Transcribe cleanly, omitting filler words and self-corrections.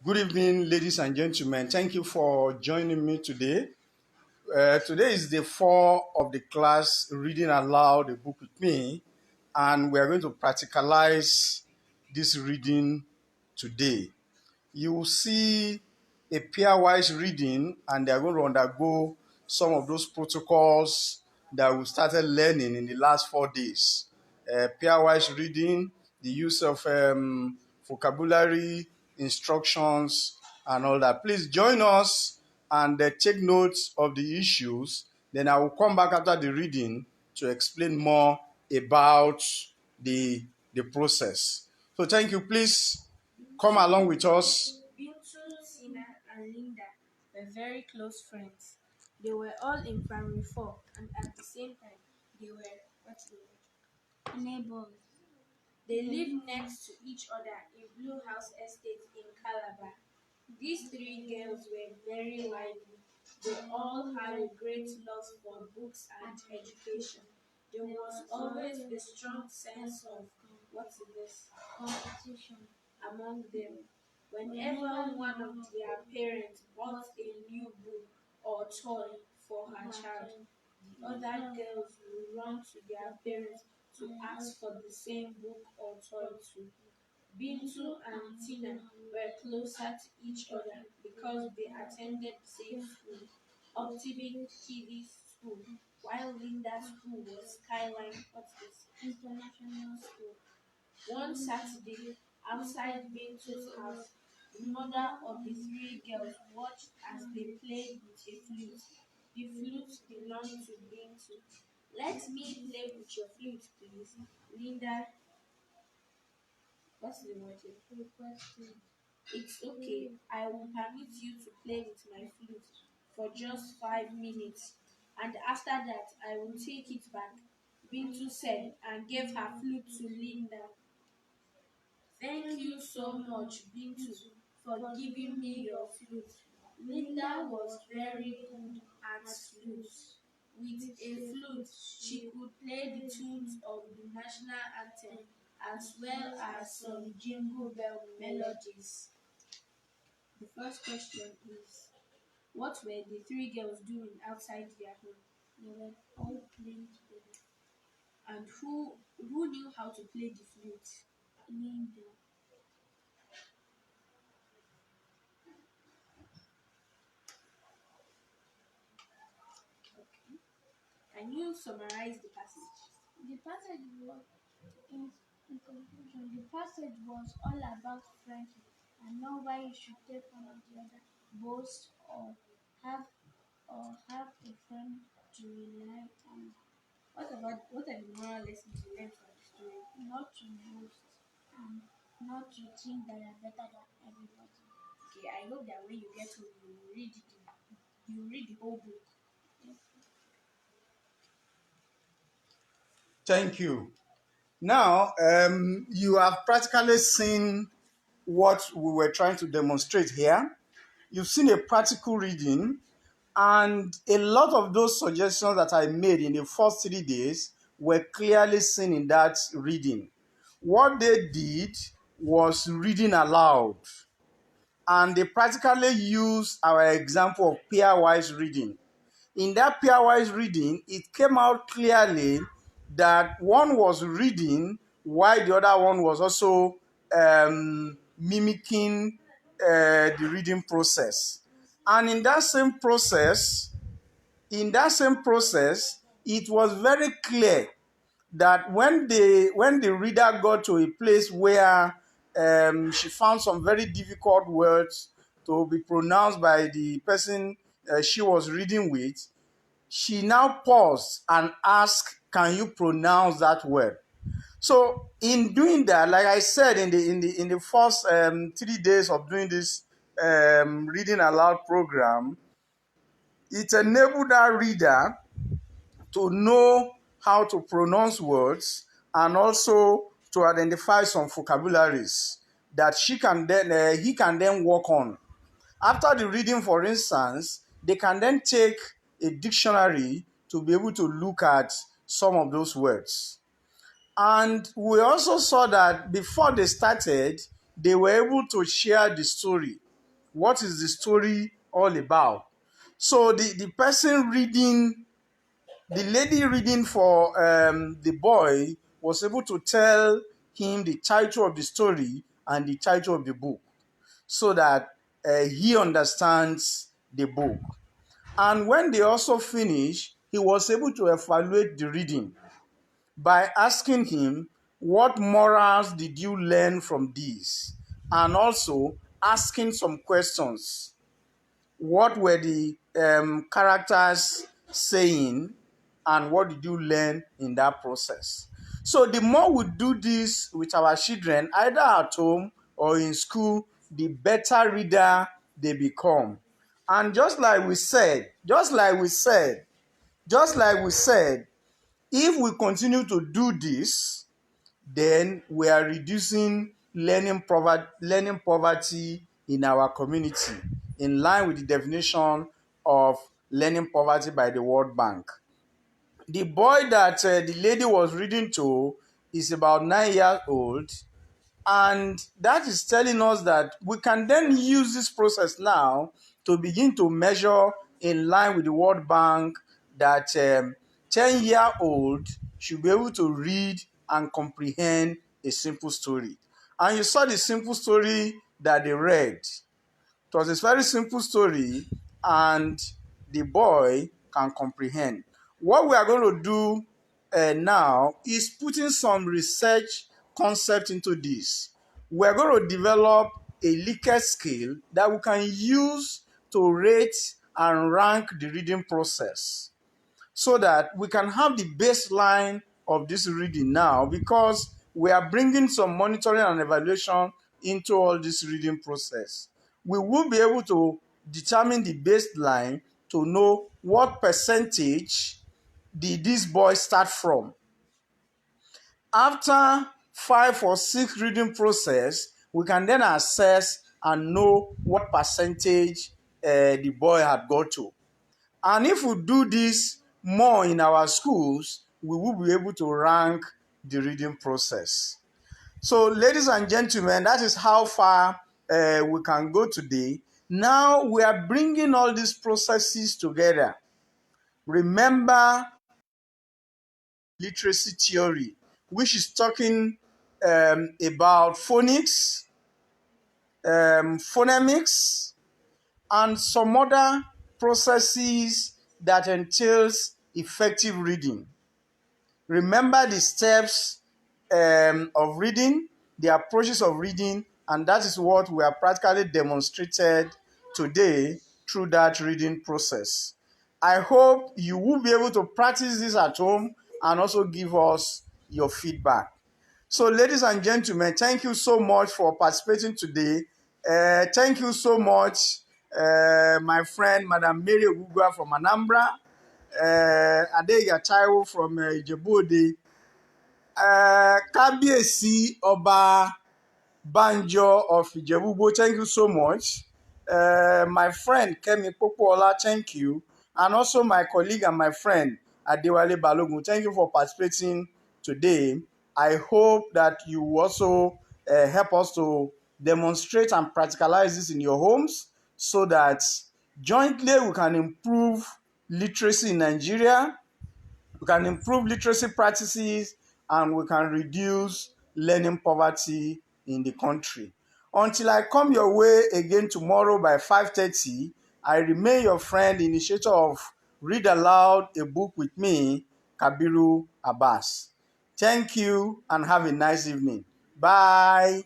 Good evening, ladies and gentlemen. Thank you for joining me today. Today is day 4 of the class Reading Aloud, a book with me, and we are going to practicalize this reading today. You will see a pairwise reading, and they are going to undergo some of those protocols that we started learning in the last 4 days. Pairwise reading, the use of vocabulary, instructions, and all that. Please join us and take notes of the issues. Then I will come back after the reading to explain more about the process. So thank you. Please come along with us. Bintu, Sina, and Linda were very close friends. They were all in primary 4, and at the same time, they were what's the word? Neighbors. They lived next to each other in Blue House Estate in Calabar. These three girls were very lively. They all had a great love for books and education. There was always a strong sense of what's this? Competition among them. Whenever one of their parents bought a new book or toy for her child, the other girls would run to their parents to ask for the same book or toy too. Bintu and Tina were closer to each other because they attended the same school, Optimist Kiddies School, while Linda's school was Skyline Hospice International School. One Saturday, outside Bintu's house, the mother of the three girls watched as they played with a flute. The flute belonged to Bintu. Let me play with your flute, please. Linda, what's the word here? Requested. It's okay. I will permit you to play with my flute for just 5 minutes. And after that, I will take it back, Bintu said, and gave her flute to Linda. Thank you so much, Bintu, for giving me your flute. Linda was very good at flute. With a flute, she could play the tunes of the national anthem as well as some jingle bell melodies. The first question is, what were the three girls doing outside their home? They were all playing together. And who knew how to play the flute? Linda. Can you summarize the passage? The passage was, in conclusion, the passage was all about friendship and know why you should take one of the other, boast have have a friend to rely on. What are the moral lessons you learned from the story? Not to boast and not to think that you're better than everybody. Okay, I hope that when you get home you read the whole book. Yes. Thank you. Now, you have practically seen what we were trying to demonstrate here. You've seen a practical reading, and a lot of those suggestions that I made in the first 3 days were clearly seen in that reading. What they did was reading aloud, and they practically used our example of pairwise reading. In that pairwise reading, it came out clearly that one was reading while the other one was also mimicking the reading process. And in that same process, it was very clear that when the reader got to a place where she found some very difficult words to be pronounced by the person she was reading with, she now paused and asked, "Can you pronounce that word?" So in doing that, like I said in the first 3 days of doing this reading aloud program, it enabled that reader to know how to pronounce words and also to identify some vocabularies that he can then work on. After the reading, for instance, they can then take a dictionary to be able to look at some of those words. And we also saw that before they started, they were able to share the story. What is the story all about? So the person reading, the lady reading for the boy was able to tell him the title of the story and the title of the book so that he understands the book. And when they also finished, he was able to evaluate the reading by asking him, what morals did you learn from this? And also asking some questions. What were the characters saying, and what did you learn in that process? So the more we do this with our children, either at home or in school, the better reader they become. And just like we said, if we continue to do this, then we are reducing learning poverty in our community, in line with the definition of learning poverty by the World Bank. The boy that the lady was reading to is about 9 years old, and that is telling us that we can then use this process now to begin to measure in line with the World Bank that 10-year-old should be able to read and comprehend a simple story. And you saw the simple story that they read. It was a very simple story, and the boy can comprehend. What we are going to do now is putting some research concept into this. We are going to develop a Likert scale that we can use to rate and rank the reading process, so that we can have the baseline of this reading now, because we are bringing some monitoring and evaluation into all this reading process. We will be able to determine the baseline to know what percentage did this boy start from. After 5 or 6 reading process, we can then assess and know what percentage the boy had got to. And if we do this more in our schools, we will be able to rank the reading process. So, ladies and gentlemen, that is how far we can go today. Now we are bringing all these processes together. Remember literacy theory, which is talking about phonics, phonemics, and some other processes that entails effective reading. Remember the steps of reading, the approaches of reading, and that is what we are practically demonstrated today through that reading process. I hope you will be able to practice this at home and also give us your feedback. So, ladies and gentlemen, thank you so much for participating today. Thank you so much, my friend, Madam Mary Ogugua from Anambra, Adeya Taiwo from Ijebu-Ode, Kábíyèsí Ọba Banjo of Ijebu-Ode, thank you so much. My friend Kemi Popoola, thank you. And also my colleague and my friend Adewale Balogun, thank you for participating today. I hope that you also help us to demonstrate and practicalize this in your homes, so that jointly we can improve literacy in Nigeria, we can improve literacy practices, and we can reduce learning poverty in the country. Until I come your way again tomorrow by 5:30, I remain your friend, initiator of Read Aloud, a book with me, Kabiru Abbas. Thank you and have a nice evening. Bye.